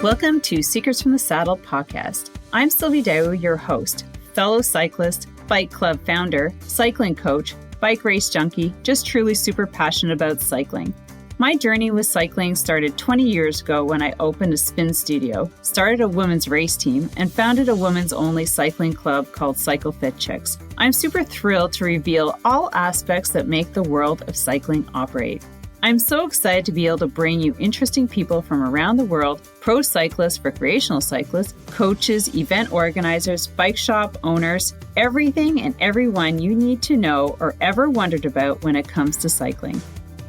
Welcome to Secrets from the Saddle podcast. I'm Sylvie, your host, fellow cyclist, bike club founder, cycling coach, bike race junkie, just truly super passionate about cycling. My journey with cycling started 20 years ago when I opened a spin studio, started a women's race team, and founded a women's only cycling club called Cycle Fit Chicks. I'm super thrilled to reveal all aspects that make the world of cycling operate. I'm so excited to be able to bring you interesting people from around the world, pro cyclists, recreational cyclists, coaches, event organizers, bike shop owners, everything and everyone you need to know or ever wondered about when it comes to cycling.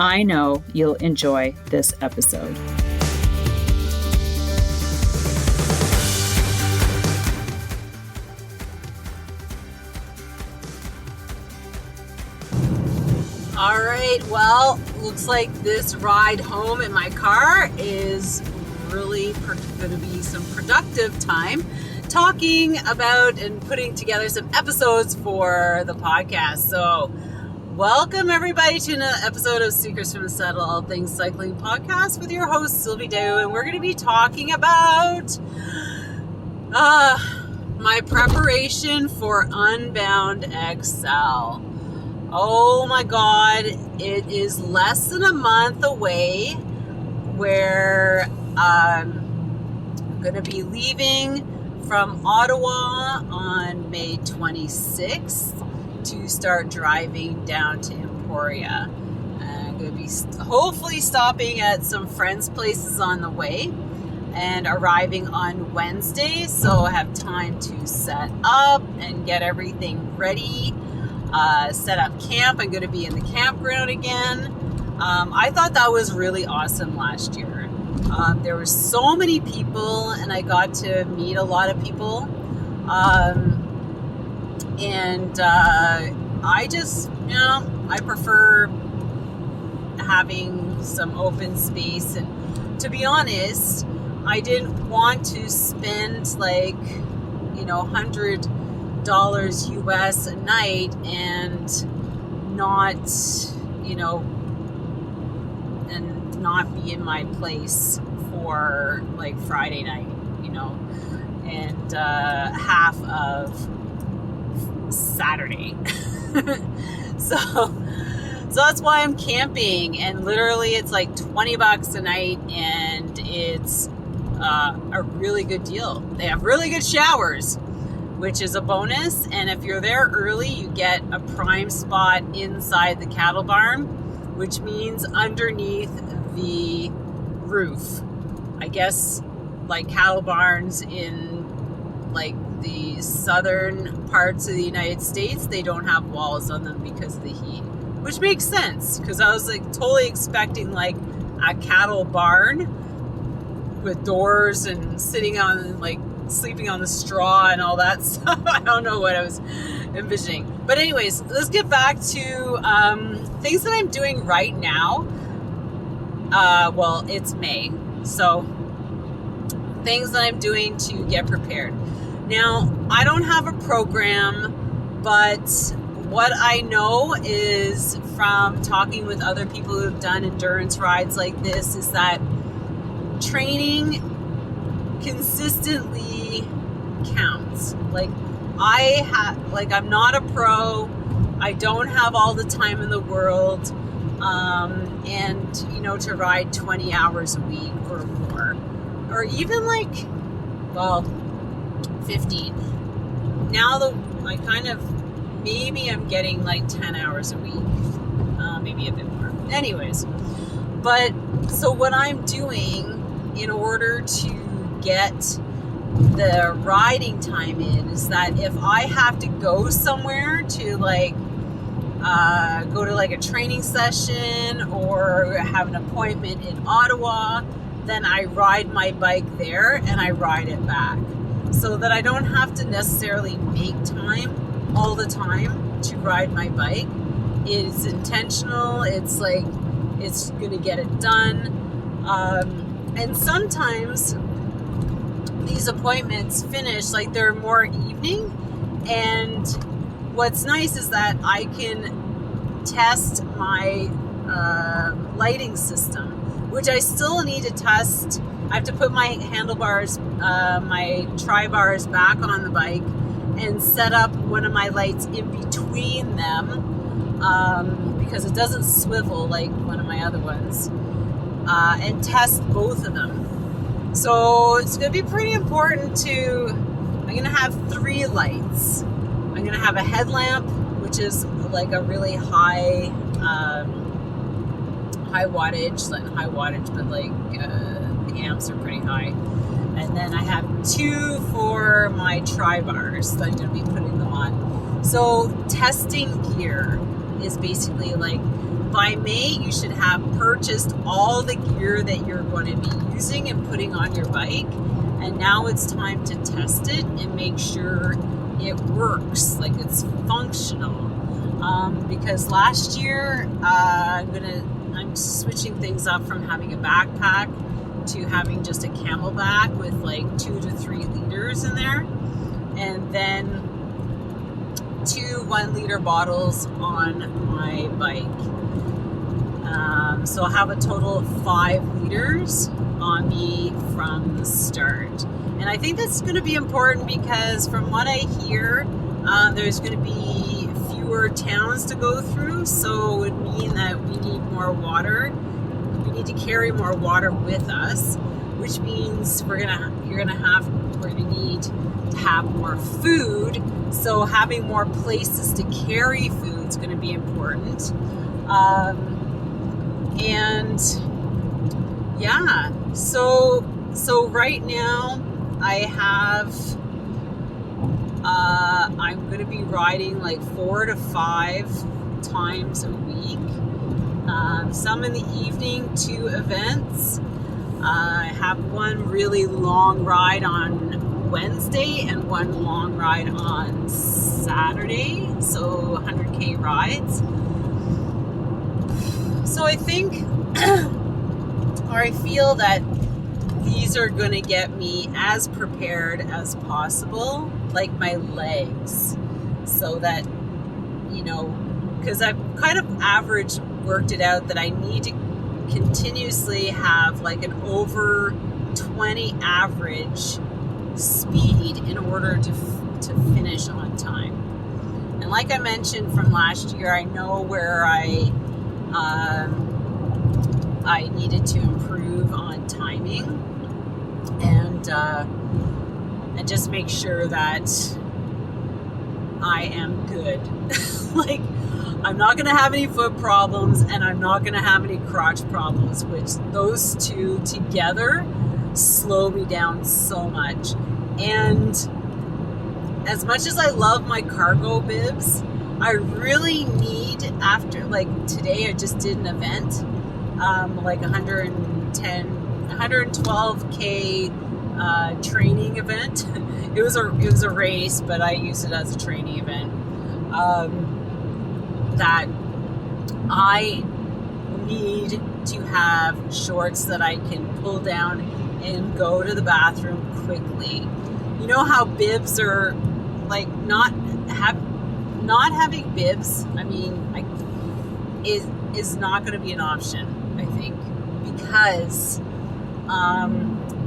I know you'll enjoy this episode. All right, well, looks like this ride home in my car is really going to be some productive time talking about and putting together some episodes for the podcast. So welcome everybody to an episode of Secrets from the Saddle, All Things Cycling podcast with your host Sylvie, and we're going to be talking about my preparation for Unbound XL. Oh my God, it is less than a month away where I'm going to be leaving from Ottawa on May 26th to start driving down to Emporia. I'm going to be hopefully stopping at some friends' places on the way and arriving on Wednesday, so I have time to set up and get everything ready. Set up camp. I'm going to be in the campground again. I thought that was really awesome last year. There were so many people and I got to meet a lot of people. I just, I prefer having some open space. And to be honest, I didn't want to spend $100 US a night and not be in my place for Friday night, and half of Saturday. so that's why I'm camping, and literally it's like $20 a night, and it's a really good deal. They have really good showers, which is a bonus. And if you're there early, you get a prime spot inside the cattle barn, which means underneath the roof. I guess cattle barns in the southern parts of the United States, they don't have walls on them because of the heat, which makes sense because I was totally expecting a cattle barn with doors and sitting on sleeping on the straw and all that stuff. I don't know what I was envisioning. But anyways, let's get back to things that I'm doing right now. Well, it's May. So things that I'm doing to get prepared. Now, I don't have a program, but what I know is from talking with other people who have done endurance rides like this is that training consistently counts. I'm not a pro. I don't have all the time in the world, and to ride 20 hours a week or more, or even 15. Now maybe I'm getting 10 hours a week, maybe a bit more. Anyways, but so what I'm doing in order to get the riding time in is that if I have to go somewhere to go to a training session or have an appointment in Ottawa, then I ride my bike there and I ride it back, so that I don't have to necessarily make time all the time to ride my bike. It's intentional. It's it's gonna get it done. And sometimes these appointments finish they're more evening, and what's nice is that I can test my lighting system, which I still need to test I have to put my handlebars, my tri-bars back on the bike and set up one of my lights in between them because it doesn't swivel like one of my other ones, and test both of them. So it's going to be pretty important I'm going to have 3 lights. I'm going to have a headlamp, which is like a really high wattage, not high wattage, but like the amps are pretty high. And then I have 2 for my tri-bars that I'm going to be putting them on. So testing gear is basically like, by May you should have purchased all the gear that you're going to be using and putting on your bike. And now it's time to test it and make sure it works, like it's functional. Because last year, I'm switching things up from having a backpack to having just a camelback with like 2 to 3 liters in there, and then 2 1-liter bottles on my bike. So I'll have a total of 5 liters on me from the start. And I think that's going to be important because from what I hear, there's going to be fewer towns to go through, so it would mean that we need more water. We need to carry more water with us, which means we're gonna need to have more food. So having more places to carry food is going to be important. And yeah, so right now I have. I'm going to be riding like 4 to 5 times a week. Some in the evening, 2 events. I have one really long ride on Wednesday and one long ride on Saturday. So 100K rides. So I think, or I feel that these are going to get me as prepared as possible, like my legs, so that, because I've kind of worked it out that I need to continuously have like an over 20 average speed in order to finish on time. And like I mentioned from last year, I know where I needed to improve on timing and just make sure that I am good. Like, I'm not going to have any foot problems and I'm not going to have any crotch problems, which those 2 together slow me down so much. And as much as I love my cargo bibs, I really need, after, like today I just did an event, like 112K training event. It was a race, but I used it as a training event. That I need to have shorts that I can pull down and go to the bathroom quickly. You know how bibs are like not having bibs. I mean, is not going to be an option, I think, because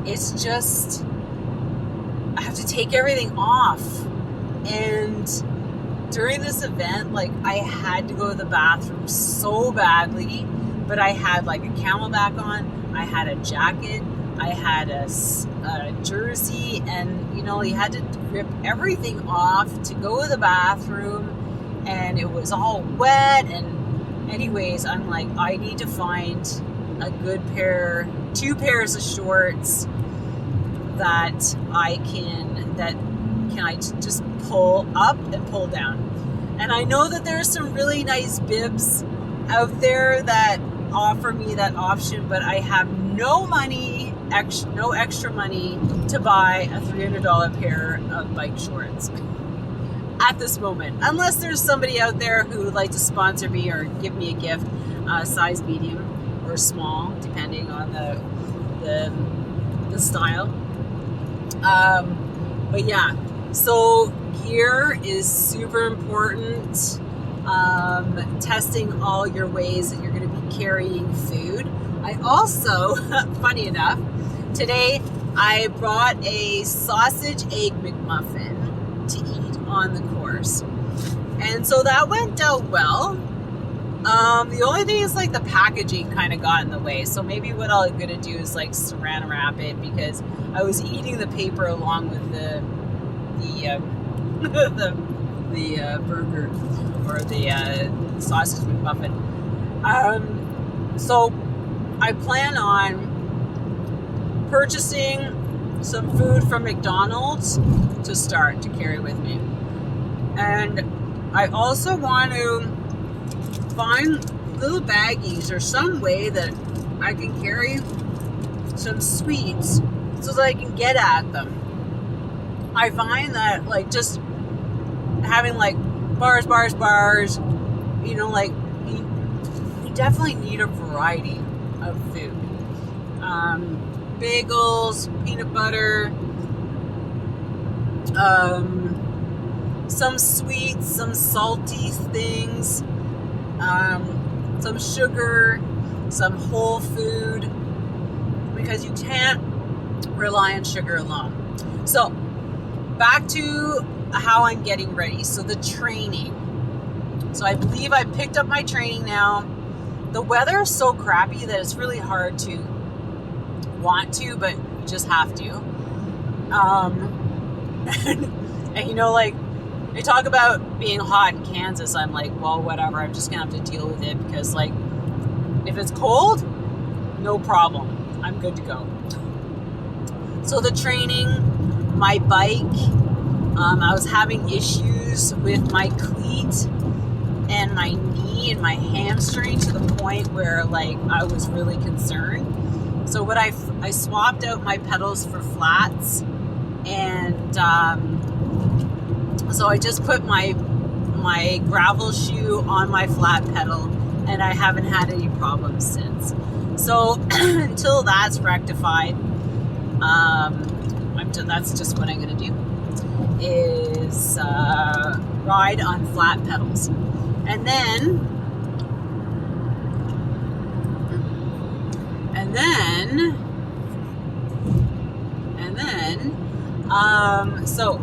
it's just I have to take everything off. And during this event, like, I had to go to the bathroom so badly, but I had like a camelback on, I had a jacket, I had a jersey, and you had to rip everything off to go to the bathroom, and it was all wet. And anyways, I'm like, I need to find a good 2 pairs of shorts that I just pull up and pull down. And I know that there's some really nice bibs out there that offer me that option, but I have no extra money to buy a $300 pair of bike shorts at this moment, unless there's somebody out there who would like to sponsor me or give me a gift, size medium or small, depending on the style. But yeah, so gear is super important. Testing all your ways that you're going to be carrying food. I also, funny enough, today I brought a sausage egg McMuffin to eat on the course. And so that went out well. The only thing is like the packaging kind of got in the way. So maybe what I'm going to do is like saran wrap it, because I was eating the paper along with the burger or the sausage McMuffin. So I plan on purchasing some food from McDonald's to carry with me. And I also want to find little baggies or some way that I can carry some sweets so that I can get at them. I find that like just having like bars, you know, like you definitely need a variety of food. Bagels, peanut butter, some sweets, some salty things, some sugar, some whole food, because you can't rely on sugar alone. So back to how I'm getting ready. So the training. So I believe I picked up my training now. The weather is so crappy that it's really hard to want to, but you just have to. And you know, like they talk about being hot in Kansas. I'm like, well, whatever. I'm just gonna have to deal with it, because like if it's cold, no problem. I'm good to go. So the training, my bike, I was having issues with my cleat and my knee and my hamstring to the point where like I was really concerned. So what I swapped out my pedals for flats, and so I just put my gravel shoe on my flat pedal, and I haven't had any problems since. So until that's rectified, that's just what I'm going to do, is ride on flat pedals. And then so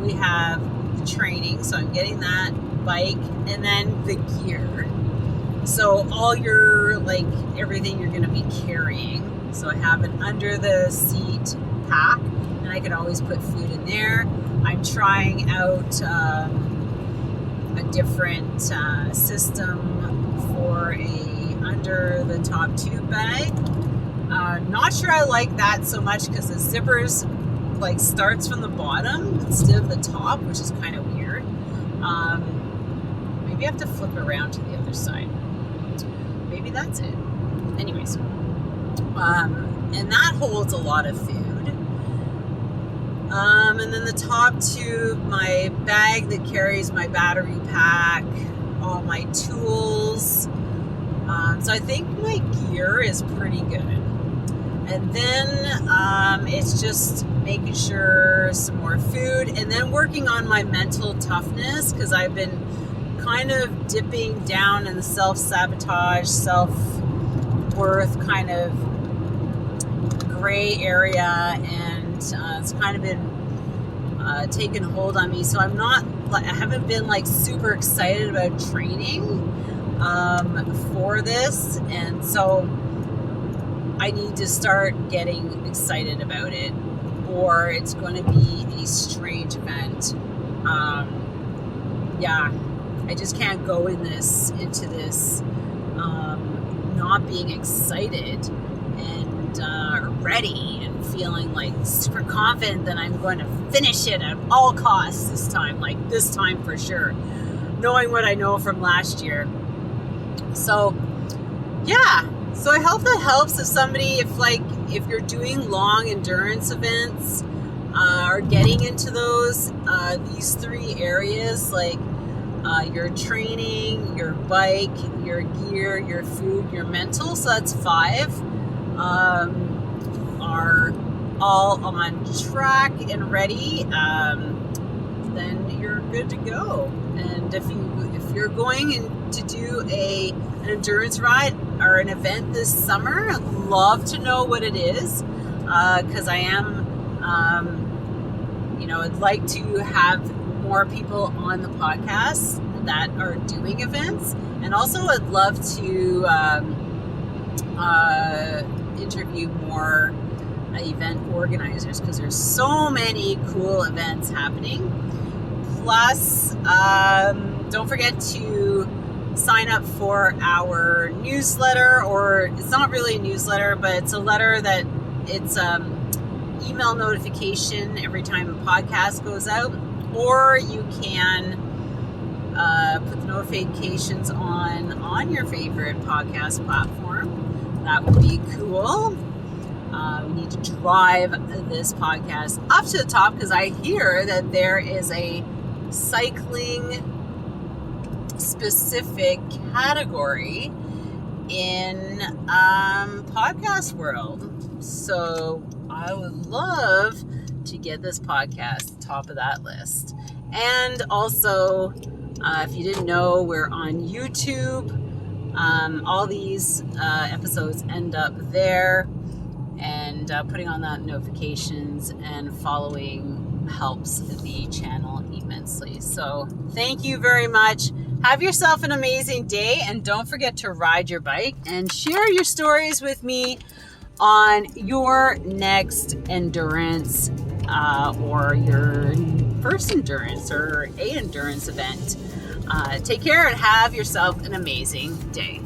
we have the training, so I'm getting that bike, and then the gear. So all your, like, everything you're going to be carrying. So I have an under the seat pack, and I can always put food in there. I'm trying out a different system for a under the top tube bag. Not sure I like that so much, because the zippers like starts from the bottom instead of the top, which is kind of weird. Maybe I have to flip around to the other side. Maybe that's it. Anyways, and that holds a lot of food. And then the top tube, my bag that carries my battery pack, all my tools. So I think my gear is pretty good. And then it's just making sure some more food, and then working on my mental toughness, because I've been kind of dipping down in the self-sabotage, self-worth kind of gray area, and it's kind of been taking hold on me. So I haven't been like super excited about training for this, and so I need to start getting excited about it, or it's going to be a strange event. I just can't go into this not being excited and ready and feeling like super confident that I'm going to finish it at all costs this time, like this time for sure, knowing what I know from last year. So yeah. So I hope that helps if you're doing long endurance events, or getting into these three areas, like your training, your bike, your gear, your food, your mental. So that's 5, are all on track and ready. Then you're good to go. And if you're going to do an endurance ride or an event this summer, I'd love to know what it is. because I am, I'd like to have more people on the podcast that are doing events. And also I'd love to interview more event organizers, because there's so many cool events happening. Plus, don't forget to sign up for our newsletter, or it's not really a newsletter, but it's a letter that it's email notification every time a podcast goes out, or you can put the notifications on your favorite podcast platform. That would be cool. We need to drive this podcast up to the top, because I hear that there is a cycling specific category in podcast world. So I would love to get this podcast top of that list. And also, if you didn't know, we're on YouTube. All these episodes end up there, and putting on that notifications and following helps the channel immensely. So thank you very much. Have yourself an amazing day, and don't forget to ride your bike and share your stories with me on your next endurance or your first endurance or a endurance event. Take care and have yourself an amazing day.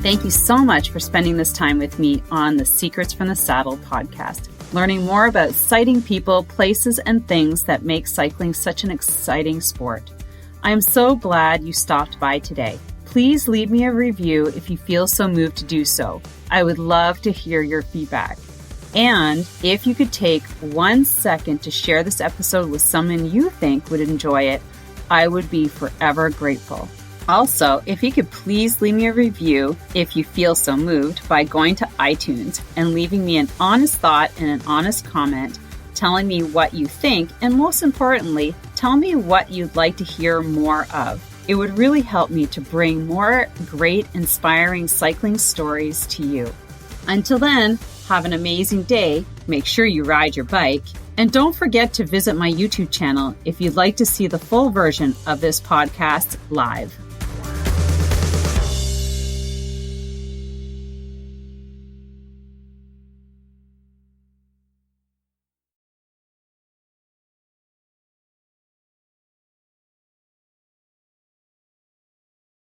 Thank you so much for spending this time with me on the Secrets from the Saddle podcast, learning more about sighting people, places, and things that make cycling such an exciting sport. I am so glad you stopped by today. Please leave me a review if you feel so moved to do so. I would love to hear your feedback. And if you could take 1 second to share this episode with someone you think would enjoy it, I would be forever grateful. Also, if you could please leave me a review if you feel so moved by going to iTunes and leaving me an honest thought and an honest comment, telling me what you think, and most importantly, tell me what you'd like to hear more of. It would really help me to bring more great, inspiring cycling stories to you. Until then, have an amazing day. Make sure you ride your bike. And don't forget to visit my YouTube channel if you'd like to see the full version of this podcast live.